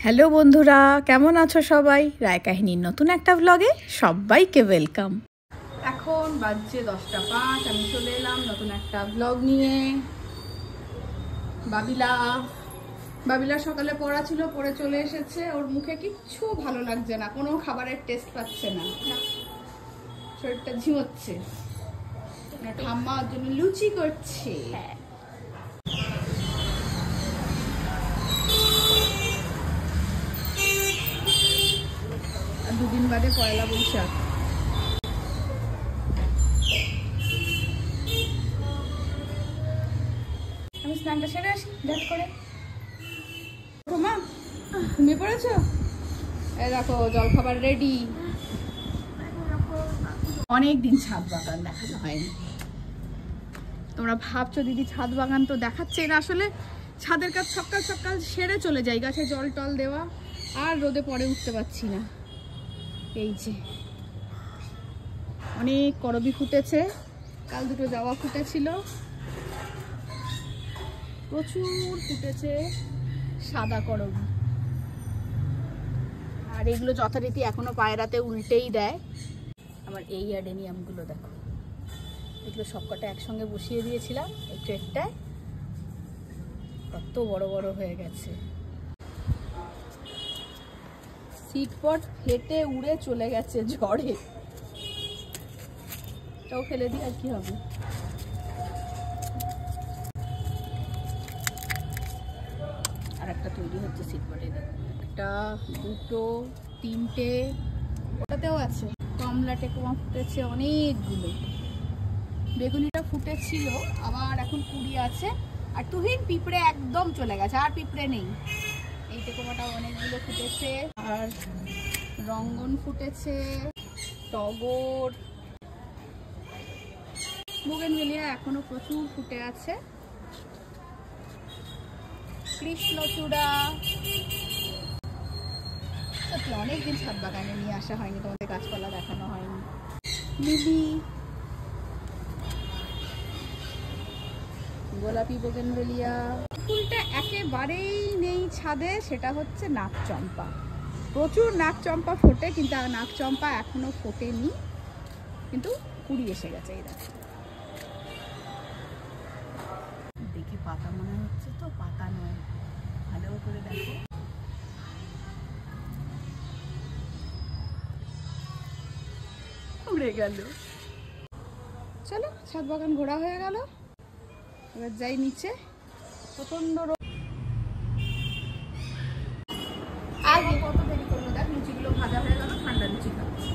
Hello বন্ধুরা, কেমন আছো সবাই? রায় কাহিনীর নতুন একটা ব্লগে সবাইকে ওয়েলকাম। এখন বাজছে 10:05, আমি চলে এলাম নতুন একটা ব্লগ নিয়ে। বাবিলার সকালে পড়া ছিল, পড়ে চলে এসেছে। ওর মুখে কিচ্ছু ভালো লাগছে না, কোনো খাবারের টেস্ট পাচ্ছে না, শরীরটা ঝিমোচ্ছে। ঠাম্মা ওর জন্য লুচি করছে। দুদিন বাদে পয়লা বৈশাখ। আমি স্নানটা সেরে আসি ঝট করে। মা ঘুমিয়ে পড়েছ? এই দেখো জলখাবার রেডি। অনেকদিন ছাদ বাগান দেখানো হয়নি। তোমরা ভাবছো দিদি ছাদ বাগান তো দেখাচ্ছে না, আসলে ছাদের কাজ সকাল সকাল সেরে চলে যাই, গাছে জল টল দেওয়া, আর রোদে পরে উঠতে পারছি না। এই যে অনেক করবি ফুটেছে, কাল দুটো জবা ফুটেছিল, প্রচুর ফুটেছে সাদা করবি। আর এগুলো যথারীতি এখনো পায়রাতে উল্টেই দেয়। আমার এই অ্যাডেনিয়ামগুলো দেখো, এগুলো সবকটা একসঙ্গে বসিয়ে দিয়েছিলাম এই ট্রেটায়, কত বড় বড় হয়ে গেছে। সিটপট ফেটে উড়ে চলে গেছে ঝড়ে, তাও ফেলে দিই আর কি হবে। আর একটা তৈরি হচ্ছে সিটপটে, একটা দুটো তিনটে, ওটাতেও আছে। কমলা টেকুমা ফুটেছে অনেকগুলো, বেগুনিটা ফুটেছিল, আবার এখন কুড়ি আছে। আর তুহিন পিঁপড়ে একদম চলে গেছে, আর পিঁপড়ে নেই। এই টেকুমাটা অনেকগুলো ফুটেছে, আর রঙ্গন ফুটেছে, টগর, বোগেনভেলিয়া এখনো প্রচুর ফুটে আছে, কৃষ্ণচূড়া। সত্যি অনেকদিন ছাদ বাগানে নিয়ে আসা হয়নি, তোমাদের গাছপালা দেখানো হয়নি। লিলি, গোলাপি বোগেনভেলিয়া। ফুলটা একেবারেই নেই ছাদে, সেটা হচ্ছে নাকচম্পা। প্রচুর নাকচম্পা ফোটে, কিন্তু নাকচম্পা এখনো ফোটেনি, কিন্তু কুড়ি এসে গেছে। এই দেখো, দেখে পাতা মনে হচ্ছে, তো পাতা নয়, ভালো করে দেখো। উড়ে গেল। চলো, ছাদ বাগান ঘোরা হয়ে গেল, এবার যাই নিচে। প্রচন্ড রোদ। আগে কত দেরি করলো, দেখ লুচিগুলো ভাজা হয়ে গেল, ঠান্ডা লুচি খাচ্ছি।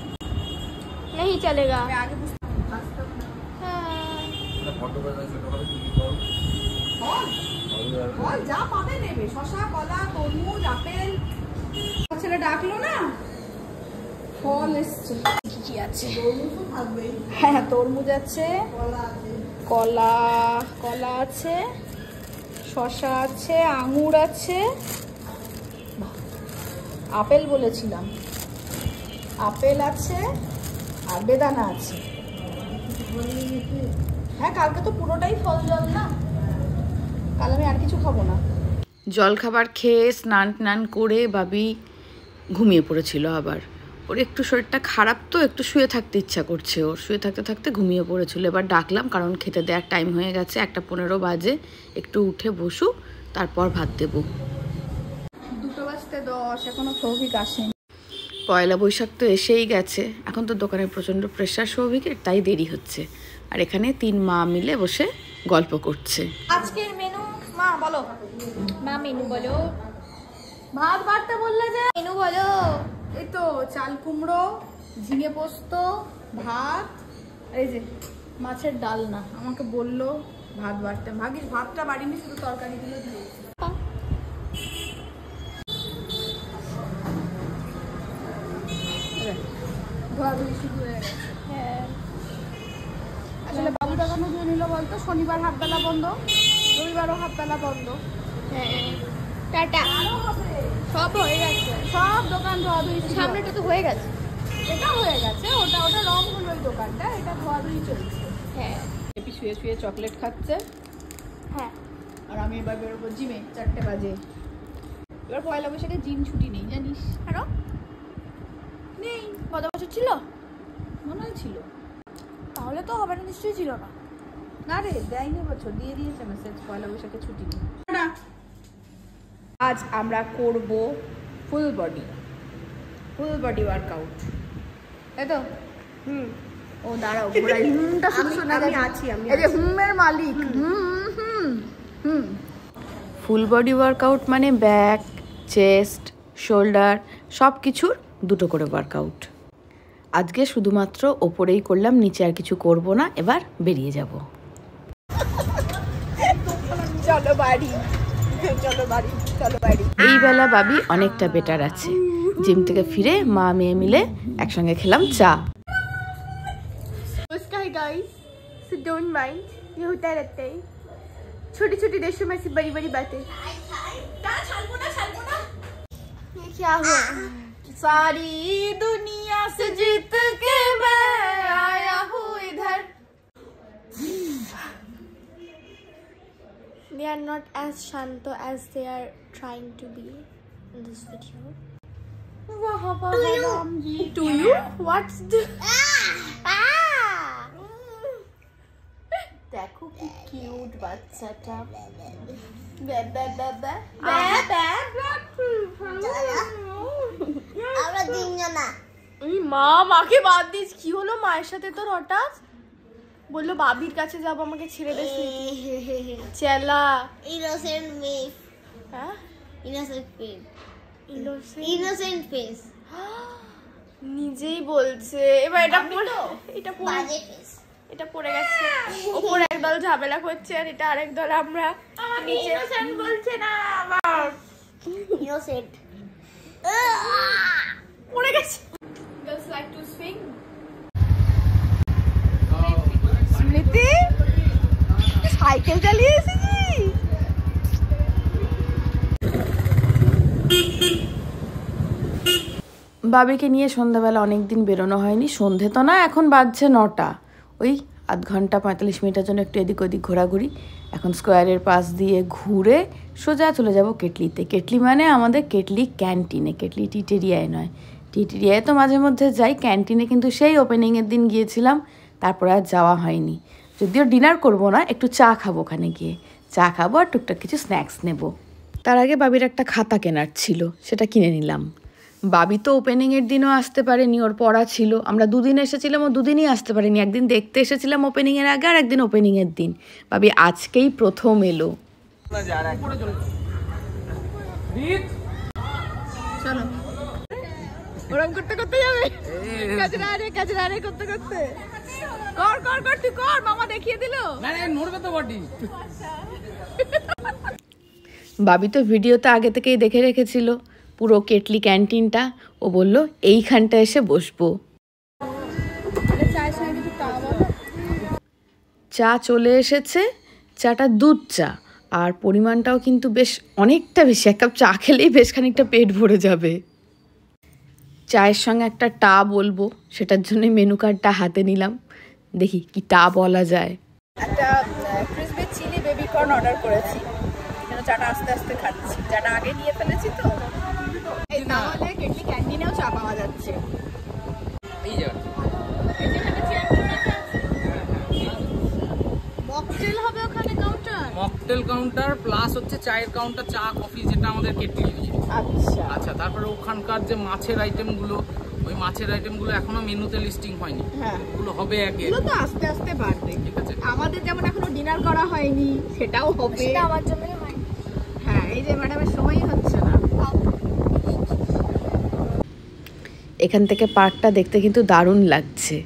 नहीं चलेगा। আগে বুঝতে পারতাম না। ফল যা পাবে নেবে, শসা, কলা, তরমুজ, আপেল। ছেলে ডাকলো না, ফল এসছে। কি আছে? হ্যাঁ, তরমুজ আছে, কলা আছে, শসা আছে, আঙুর আছে, আপেল বলেছিলাম, আপেল আছে, আর বেদানা আছে। হ্যাঁ, কালকে তো পুরোটাই ফল জল না, কাল আমি আর কিছু খাবো না। জল খাবার খেয়ে স্নান করে বাবি ঘুমিয়ে পড়েছিল। আবার ওর একটু শরীরটা খারাপ, তো একটু শুয়ে থাকতে ইচ্ছা করছে ওর, শুয়ে থাকতে থাকতে ঘুমিয়ে পড়েছিল। এবার ডাকলাম, কারণ খেতে দেওয়ার টাইম হয়ে গেছে, 1:15 বাজে, একটু উঠে বসু, তারপর ভাত দেব। 2:10 এখনো সৌভিক আসেনি। পয়লা বৈশাখ তো এসেই গেছে, এখন তো দোকানে প্রচণ্ড প্রেশার সৌভিকের, তাই দেরি হচ্ছে। আর এখানে 3 মা মিলে বসে গল্প করছে। আজকের মেনু মা বলো, মা মেনু বলো। ভাত বাড়তে বললে যে মেনু বলো। এই তো চাল কুমড়ো, ঝিঙে পোস্ত, ভাত, এই যে মাছের ডালনা। আমাকে বললো ভাত বাড়তে, ভাগিস ভাতটা বাড়িনি, শুধু তরকারিগুলো দিয়েছি। ধোয়াধুয়ি শুরু হয়ে গেছে। হ্যাঁ, আসলে বাবু দেখানো ধুয়ে নিল বলতো, শনিবার হাফবেলা বন্ধ, রবিবারও হাফবেলা বন্ধ। হ্যাঁ, টাটা। সব হয়ে গেছে, সব দোকান ধোয়াধুয়ি। সামনেটা তো হয়ে গেছে, এটা হয়ে গেছে, ওটা রং হলো ওই দোকানটা, এটা ধোয়াধুয়ি চলছে। হ্যাঁ। এপি শুয়ে শুয়ে চকলেট খাচ্ছে, হ্যাঁ, আর আমি এবার বেরোবো জিমে, 4টে বাজে। এবার পয়লা বৈশাখে জিম ছুটি নেই জানিস? আরো নেই, গত বছর ছিল, মনে হয় ছিল। তাহলে তো হবে না, নিশ্চয়ই ছিল না। না রে, দেয়নি বছর, দিয়ে দিয়েছে মেসেজ পয়লা বৈশাখে ছুটি নেই। আজ আমরা করব ফুল বডি ওয়ার্কআউট, তাই তো? ও দাঁড়াও, ঘোড়াই হুমটা শুনে শোনা যাচ্ছে। এই যে হুমের মালিক। ফুল বডি ওয়ার্কআউট মানে ব্যাক, চেস্ট, শোল্ডার সব কিছুর 2টো করে ওয়ার্কআউট। আজকে শুধুমাত্র ওপরেই করলাম, নিচে আর কিছু করব না। এবার বেরিয়ে যাব। চলো বাড়ি। এই বেলা বাবি অনেকটা বেটার আছে। জিম থেকে ফিরে মা মেয়ে মিলে একসঙ্গে খেলাম চা। Hi guys, so don't mind, ये होता रहता है, छोटी छोटी देशों में से बड़ी बड़ी बातें। ये क्या हुआ? सारी दुनिया से जीत के मैं आया हूँ इधर। They are not as shanto as they are trying to be in this video. To you? What's the? দেখো কি কিউট বাচ্চাটা। আমরা তিনজন না। মা মাকে বাদ দিস, কি হলো মায়ের সাথে তোর হঠাৎ? বললো বাবির কাছে যাবো, আমাকে ছেড়ে দে। চেলা Innocent face. হ্যাঁ, Innocent face. Innocent Innocent face. নিজেই বলছে। এবার এটা পড়ে, এটা পড়ে, বাজে face. এটা পড়ে গেছে। ওপরে একদল ঝামেলা করছে আর এটা আরেক দল। আমরা নিচে ইনোসেন্ট বলছে না আবার। Innocent. পড়ে গেছে। Girls like to swing. স্মৃতি, সাইকেল চালিয়ে এসেছিস? বাবিকে নিয়ে সন্ধ্যাবেলা অনেকদিন বেরোনো হয়নি। সন্ধে তো না, এখন বাজছে 9টা। ওই আধ ঘন্টা 45 মিনিটের জন্য একটু এদিক ওদিক ঘোরাঘুরি। এখন স্কোয়ারের পাশ দিয়ে ঘুরে সোজা চলে যাব কেটলিতে। কেটলি মানে আমাদের কেটলি ক্যান্টিনে, কেটলি টিটেরিয়ায় নয়। টিটেরিয়ায় তো মাঝে মধ্যে যাই, ক্যান্টিনে কিন্তু সেই ওপেনিংয়ের দিন গিয়েছিলাম, তারপর আর যাওয়া হয়নি। যদিও ডিনার করব না, একটু চা খাবো ওখানে গিয়ে। চা খাবো আর টুকটাক কিছু স্ন্যাক্স নেব। তার আগে বাবির একটা খাতা কেনার ছিল, সেটা কিনে নিলাম। বাবি তো ওপেনিংয়ের দিনও আসতে পারেনি, ওর পড়া ছিল। আমরা 2 দিন এসেছিলাম, ও 2 দিনই আসতে পারেনি। একদিন দেখতে এসেছিলাম ওপেনিংয়ের আগে, আর একদিন ওপেনিংয়ের দিন। বাবি আজকেই প্রথম এলো। চলো, ওরম করতে করতে যাবে। কাজরা রে করতে করতে কর তুই কর, মামা দেখিয়ে দিল। নড়বে তো বডি। বাবি তো ভিডিওতে আগে থেকেই দেখে রেখেছিল পুরো কেটলি ক্যান্টিনটা। ও বলল এইখানটা এসে বসবো। চা চলে এসেছে। চাটা দুধ চা, আর পরিমাণটাও কিন্তু বেশ অনেকটা বেশি। 1 কাপ চা খেলেই বেশ খানিকটা পেট ভরে যাবে। চায়ের সঙ্গে একটা টা বলবো, সেটার জন্য মেনু কার্ডটা হাতে নিলাম। দেখি কি টা বলা যায়। একটা crispy chilli baby corn order করেছি, চাটা আস্তে আস্তে খাচ্ছি। চাটা আগে নিয়ে ফেলেছি তো, তাহলে কেটলি ক্যান্টিনেও চা পাওয়া যাচ্ছে। মকটেল হবে ওখানে কাউন্টার, মকটেল কাউন্টার প্লাস হচ্ছে চায়ের কাউন্টার, চা কফি যেটা আমাদের কেটলি দিয়ে। আচ্ছা আচ্ছা, তারপরে ওখানকার যে মাছের আইটেমগুলো, ওই মাছের আইটেমগুলো এখনো মেনুতে লিস্টিং হয়নি। হ্যাঁ, ওগুলো হবে আগে, এগুলো তো আস্তে আস্তে বাড়বে। ঠিক আছে, আমাদের যেমন এখনো ডিনার করা হয়নি, সেটাও হবে। সেটা আমার জন্যই হয়। হ্যাঁ, এই যে ম্যাডামের সময়ই হচ্ছে না। এখান থেকে পার্কটা দেখতে কিন্তু দারুণ লাগছে।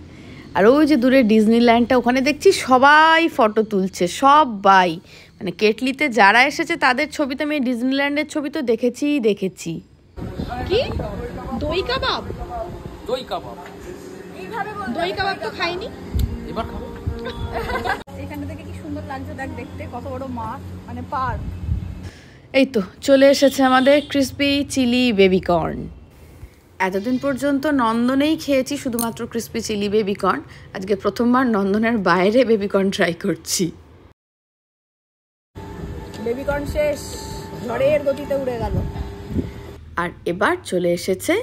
আর ওই যে দূরে ডিজনিল্যান্ডটা, ওখানে দেখছি সবাই ফটো তুলছে, সবাই। মানে কেটলিতে যারা এসেছে তাদের ছবি তো আমি ডিজনিল্যান্ডের ছবি তো দেখেছি। কি দই কাবাব? দই কাবাব, দই কাবাব তো খাইনি, এবার খাবো। এখানে থেকে কি সুন্দর লাগছে, দেখ দেখতে কত বড় মাঠ, মানে পার্ক। এই তো চলে এসেছে আমাদের ক্রিসপি চিলি বেবি কর্ন। এতদিন পর্যন্ত নন্দনেই খেয়েছি শুধুমাত্র ক্রিসপি চিলি বেবি কর্ন। আজকে প্রথমবার নন্দনের বাইরে বেবি কর্ন ট্রাই করছি। বেবি কর্ন শেষ, ঝড়ের গতিতে উড়ে গেল। আর এবার চলে এসেছে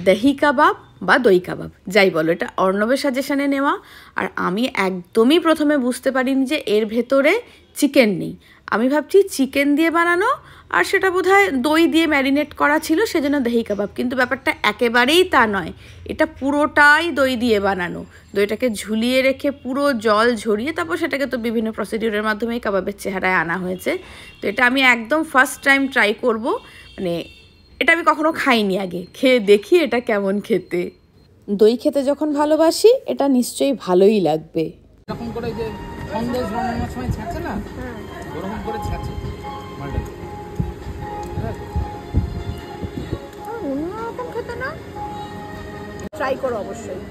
দহি কাবাব বা দই কাবাব, যাই বলো, এটা অর্ণবের সাজেশনে নেওয়া। আর আমি একদমই প্রথমে বুঝতে পারিনি যে এর ভেতরে চিকেন নেই। আমি ভাবছি চিকেন দিয়ে বানানো, আর সেটা বোধহয় দই দিয়ে ম্যারিনেট করা ছিল, সেজন্য দহি কাবাব। কিন্তু ব্যাপারটা একেবারেই তা নয়, এটা পুরোটাই দই দিয়ে বানানো। দইটাকে ঝুলিয়ে রেখে পুরো জল ঝরিয়ে তারপর সেটাকে তো বিভিন্ন প্রসিডিউরের মাধ্যমে কাবাবের চেহারায় আনা হয়েছে। তো এটা আমি একদম ফার্স্ট টাইম ট্রাই করব, মানে এটা আমি কখনো খাইনি আগে, খেয়ে দেখি এটা কেমন খেতে। দই খেতে যখন ভালোবাসি এটা নিশ্চয়ই ভালোই লাগবে। এরকম করে যে সন্দেশ বানানোর সময় ছাঁচে না, ওরকম করে ছাঁচে মালটা। অন্যরকম খেতে না, ট্রাই করো অবশ্যই।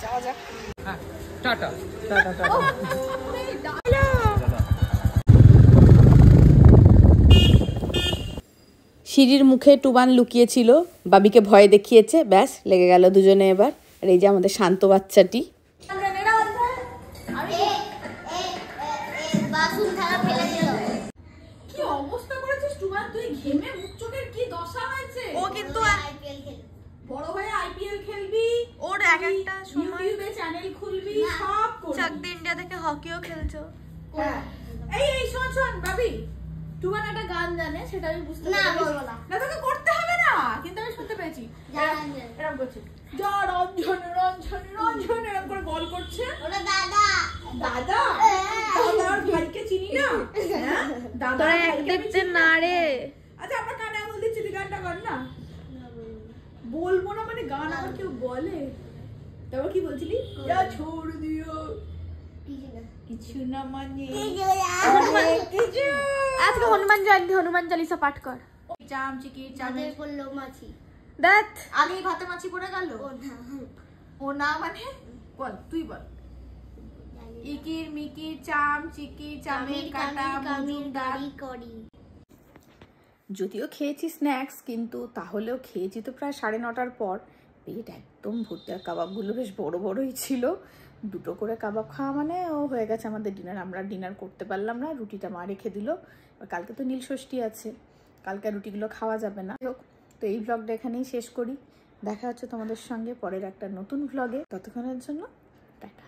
যাওয়া যাক। হ্যাঁ, টাটা। সিঁড়ির মুখে টুবান লুকিয়েছিল, বাবিকে ভয় দেখিয়েছে, ব্যাস লেগে গেল দুজনে এবার। আর এই যে আমাদের শান্ত বাচ্চাটি, বাসন থালা ফেলে দিল। কি অবস্থা করেছিস টুবান, তুই ঘেমে মুখ চোখের কি দশা হয়েছে। ও কিন্তু আইপিএল খেলে বড় হয়ে আইপিএল খেলবি, ওর এক একটা সময় ইউটিউবে চ্যানেল খুলবি, সব করবি। চাকদে ইন্ডিয়া থেকে হকিও খেলছো। হ্যাঁ। এই শোন শোন বাবি, টুবান একটা গান জানে, সেটা আমি বুঝতে না, পেরেছি। বলবো না। না তোকে করতে হবে না, কিন্তু আমি শুনতে পেয়েছি। এরকম করছে, যা রঞ্জন রঞ্জন রঞ্জন, এরকম করে বল করছে। ওটা দাদা। দাদা, দাদার ভাইকে চিনি না। হ্যাঁ? দাদার তোরা ভাইকে এক আমি দেখতে চিনি না রে। আচ্ছা আমরা কানে আঙুল দিচ্ছি, তুই গানটা কর না। বলবো না মানে গান আবার কেউ বলে। তারপর কি বলছিলি? যা ছোড় দিও কিছু না মানে অনেক কিছু। আজকে হনুমান জয়ন্তী, হনুমান চালিসা পাঠ কর। চাম চিকি চামে চাঁদের পড়লো মাছি। দেখ আগে ভাতে মাছি পড়ে গেল। ও না মানে বল, তুই বল। ইকির মিকির চাম চিকি চামের কাটা মজুমদার। করি। যদিও খেয়েছি স্ন্যাক্স, কিন্তু তাহলেও খেয়েছি তো প্রায় 9:30টার পর। পেট একদম ভর্তি, আর কাবাবগুলো বেশ বড় বড়ই ছিল। 2টো করে কাবাব খাওয়া মানে ও হয়ে গেছে আমাদের ডিনার। আমরা ডিনার করতে পারলাম না, রুটিটা মা রেখে দিল। কালকে তো নীল ষষ্ঠী আছে, কালকে রুটিগুলো খাওয়া যাবে না। তো এই ভ্লগটা এখানেই শেষ করি। দেখা হচ্ছে তোমাদের সঙ্গে পরের একটা নতুন ভ্লগে। ততক্ষণের জন্য টাটা।